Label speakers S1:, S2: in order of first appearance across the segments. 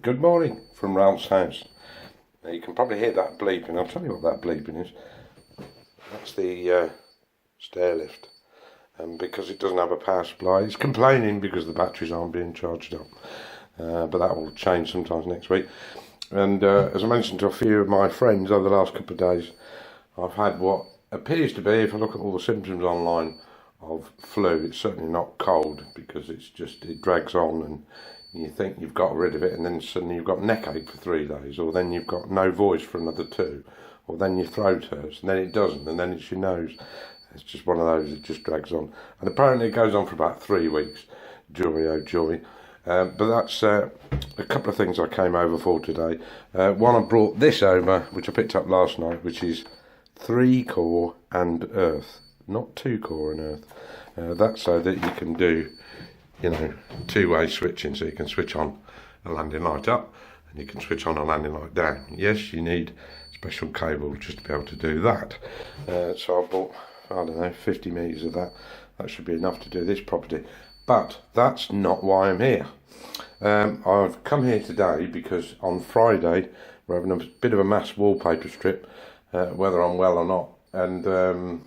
S1: Good morning from Ralph's house. Now you can probably hear that bleeping. I'll tell you what that bleeping is. That's the stair lift. And because it doesn't have a power supply, it's complaining because the batteries aren't being charged up. But that will change sometimes next week. And as I mentioned to a few of my friends over the last couple of days, I've had what appears to be, if I look at all the symptoms online, of flu. It's certainly not cold because it drags on and you think you've got rid of it, and then suddenly you've got neck ache for 3 days, or then you've got no voice for another 2, or then your throat hurts, and then it doesn't, and then it's your nose. It's just one of those, it just drags on. And apparently it goes on for about 3 weeks. Joy, oh joy. But that's a couple of things I came over for today. One, I brought this over, which I picked up last night, which is 3-core and earth, not 2-core and earth. That's so that you can do, two-way switching, so you can switch on a landing light up and you can switch on a landing light down. Yes, you need special cable just to be able to do that. So I bought, 50 metres of that. That should be enough to do this property. But that's not why I'm here. I've come here today because on Friday we're having a bit of a mass wallpaper strip, whether I'm well or not, and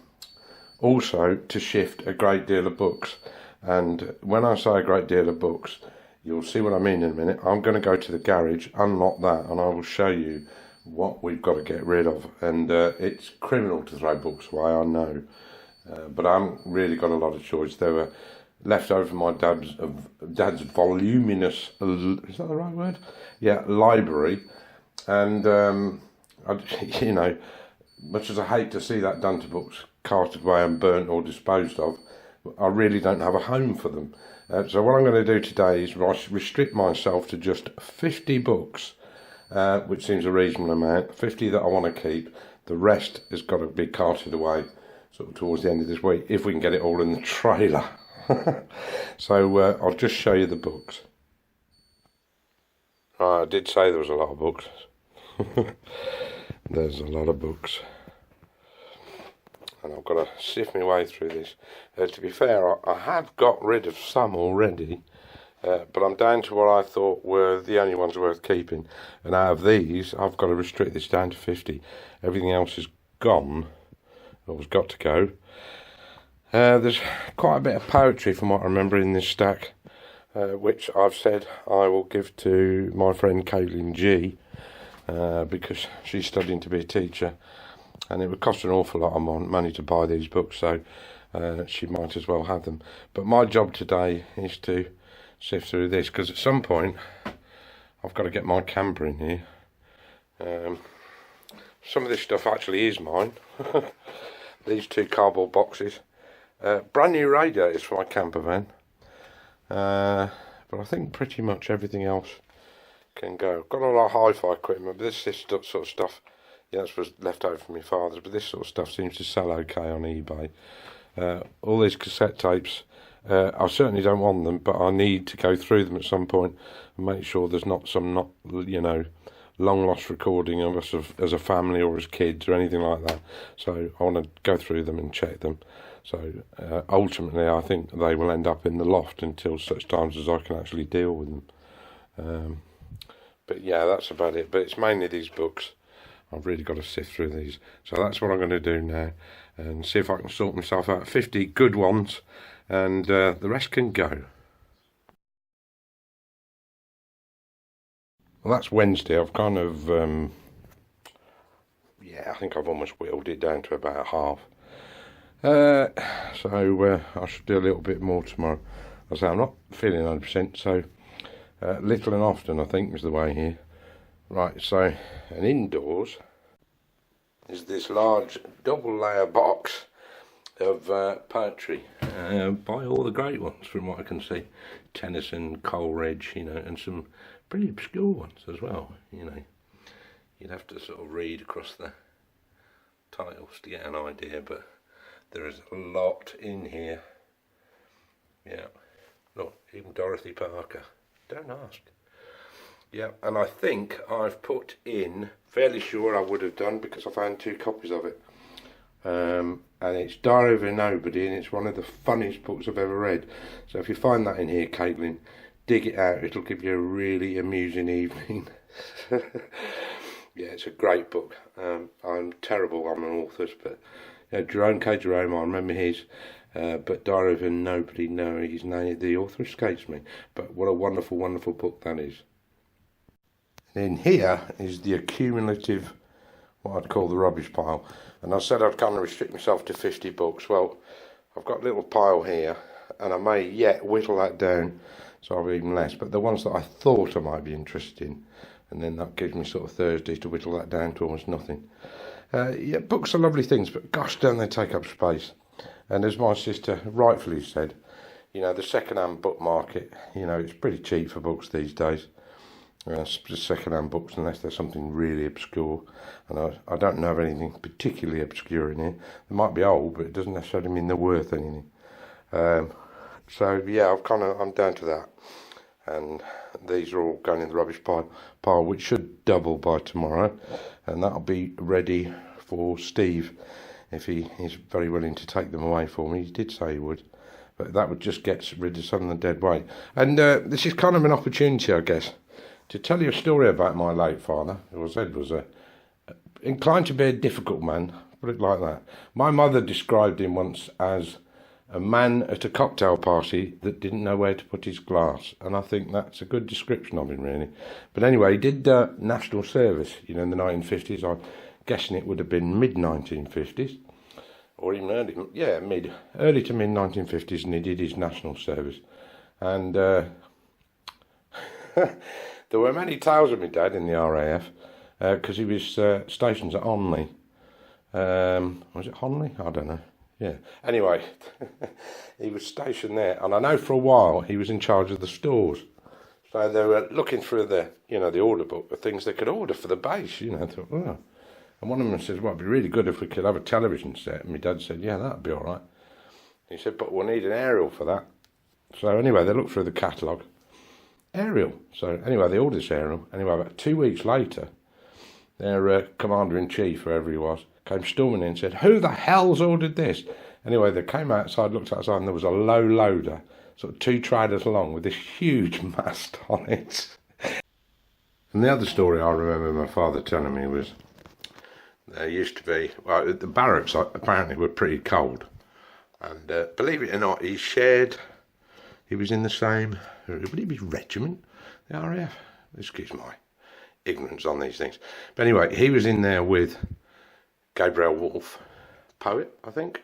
S1: also to shift a great deal of books. And when I say a great deal of books, you'll see what I mean in a minute. I'm going to go to the garage, unlock that, and I will show you what we've got to get rid of. And it's criminal to throw books away, I know, but I haven't really got a lot of choice. They were left over from my dad's voluminous, is that the right word? Yeah, library. And much as I hate to see that done to books, carted away and burnt or disposed of, I really don't have a home for them. So what I'm going to do today is restrict myself to just 50 books, which seems a reasonable amount, 50 that I want to keep. The rest has got to be carted away sort of towards the end of this week, if we can get it all in the trailer. So I'll just show you the books. I did say there was a lot of books. There's a lot of books. And I've got to sift my way through this. To be fair, I have got rid of some already, but I'm down to what I thought were the only ones worth keeping. And out of these, I've got to restrict this down to 50. Everything else is gone, or has got to go. There's quite a bit of poetry from what I remember in this stack, which I've said I will give to my friend Caitlin G, because she's studying to be a teacher. And it would cost her an awful lot of money to buy these books, so she might as well have them. But my job today is to sift through this, because at some point I've got to get my camper in here. Some of this stuff actually is mine. These 2 cardboard boxes. Brand new radiators for my camper van. But I think pretty much everything else can go. I've got a lot of hi-fi equipment, but this sort of stuff, that was left over from my father's, but this sort of stuff seems to sell okay on eBay. All these cassette tapes, I certainly don't want them, but I need to go through them at some point and make sure there's not some long lost recording of us as a family or as kids or anything like that. So I want to go through them and check them. So ultimately I think they will end up in the loft until such times as I can actually deal with them. But yeah, that's about it. But it's mainly these books. I've really got to sift through these. So that's what I'm going to do now, and see if I can sort myself out 50 good ones, and the rest can go. Well, that's Wednesday. I've kind of, I think I've almost whittled it down to about half. So I should do a little bit more tomorrow. As I say, I'm not feeling 100%, so little and often, I think, is the way here. Right, so, and indoors is this large double layer box of poetry by all the great ones, from what I can see. Tennyson, Coleridge, and some pretty obscure ones as well. You'd have to sort of read across the titles to get an idea, but there is a lot in here. Yeah, look, even Dorothy Parker. Don't ask. Yeah, and I think I've put in, fairly sure I would have done, because I found 2 copies of it. And it's Diary of a Nobody, and it's one of the funniest books I've ever read. So if you find that in here, Caitlin, dig it out. It'll give you a really amusing evening. Yeah, it's a great book. I'm terrible on authors, but Jerome K. Jerome, I remember his. But Diary of a Nobody, no, his name, the author escapes me. But what a wonderful, wonderful book that is. And in here is the accumulative, what I'd call the rubbish pile. And I said I'd kind of restrict myself to 50 books. Well, I've got a little pile here, and I may yet whittle that down so I'll have even less. But the ones that I thought I might be interested in, and then that gives me sort of Thursday to whittle that down to almost nothing. Yeah, books are lovely things, but gosh, don't they take up space. And as my sister rightfully said, the second-hand book market, it's pretty cheap for books these days. Second-hand books, unless there's something really obscure. And I don't know of anything particularly obscure in here. They might be old, but it doesn't necessarily mean they're worth anything. So yeah, I'm down to that. And these are all going in the rubbish pile, which should double by tomorrow, and that'll be ready for Steve if he is very willing to take them away for me. He did say he would, but that would just get rid of some of the dead weight. And this is kind of an opportunity, I guess, to tell you a story about my late father, who I said was inclined to be a difficult man, put it like that. My mother described him once as a man at a cocktail party that didn't know where to put his glass, and I think that's a good description of him, really. But anyway, he did national service, in the 1950s. I'm guessing it would have been mid-1950s, or even early to mid-1950s, and he did his national service. And there were many tales of my dad in the RAF, because he was stationed at Honley. Was it Honley? I don't know. Yeah. Anyway, he was stationed there, and I know for a while he was in charge of the stores. So they were looking through the order book of things they could order for the base. Thought, oh. And one of them says, "Well, it'd be really good if we could have a television set." And my dad said, "Yeah, that'd be all right." He said, "But we'll need an aerial for that." So anyway, they looked through the catalogue. Aerial. So anyway, they ordered this aerial. Anyway, about 2 weeks later, their commander-in-chief, whoever he was, came storming in and said, "Who the hell's ordered this?" Anyway, they came outside, looked outside, and there was a low loader, sort of 2 trailers long, with this huge mast on it. And the other story I remember my father telling me was, there used to be, the barracks apparently were pretty cold. And believe it or not, he was in the same, would it be regiment, the RAF? Excuse my ignorance on these things. But anyway, he was in there with Gabriel Wolfe, poet, I think,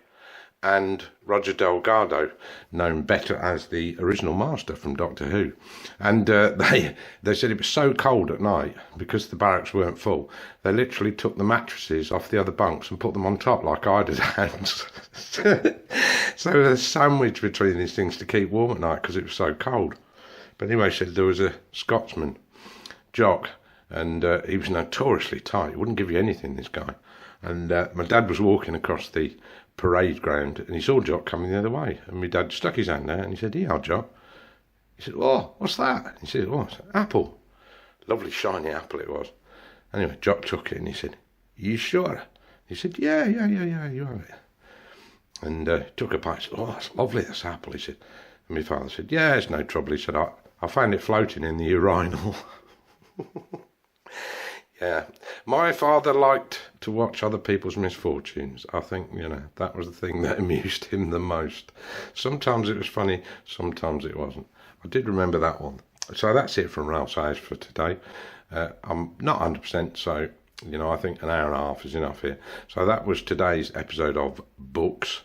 S1: and Roger Delgado, known better as the original master from Doctor Who. And they said it was so cold at night, because the barracks weren't full, they literally took the mattresses off the other bunks and put them on top like eiderdown. So there was a sandwich between these things to keep warm at night because it was so cold. But anyway, said there was a Scotsman, Jock, and he was notoriously tight. He wouldn't give you anything, this guy. And my dad was walking across the parade ground, and he saw Jock coming the other way. And my dad stuck his hand there, and he said, "Here, Jock." He said, "Oh, what's that?" He said, "Oh, it's an apple." Lovely shiny apple it was. Anyway, Jock took it, and he said, "You sure?" He said, Yeah, you have it. And he took a bite. He said, "Oh, it's lovely, this apple," he said. And my father said, "Yeah, it's no trouble." He said, I found it floating in the urinal." Yeah, my father liked to watch other people's misfortunes. I think, that was the thing that amused him the most. Sometimes it was funny, sometimes it wasn't. I did remember that one. So that's it from Ralph's house for today. I'm not 100%, so, I think an hour and a half is enough here. So that was today's episode of Books.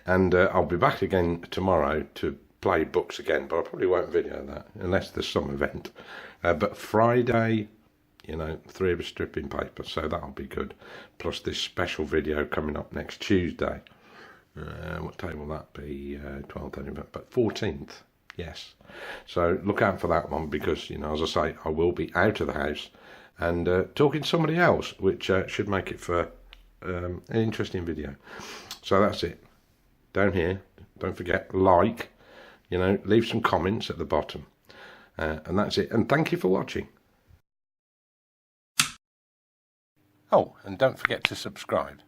S1: And I'll be back again tomorrow to play books again, but I probably won't video that unless there's some event. But Friday, 3 of a stripping paper, so that'll be good. Plus this special video coming up next Tuesday. What day will that be? 12th, but 14th, yes. So look out for that one because, as I say, I will be out of the house and talking to somebody else, which should make it for an interesting video. So that's it. Down here, don't forget, leave some comments at the bottom. And that's it. And thank you for watching. Oh, and don't forget to subscribe.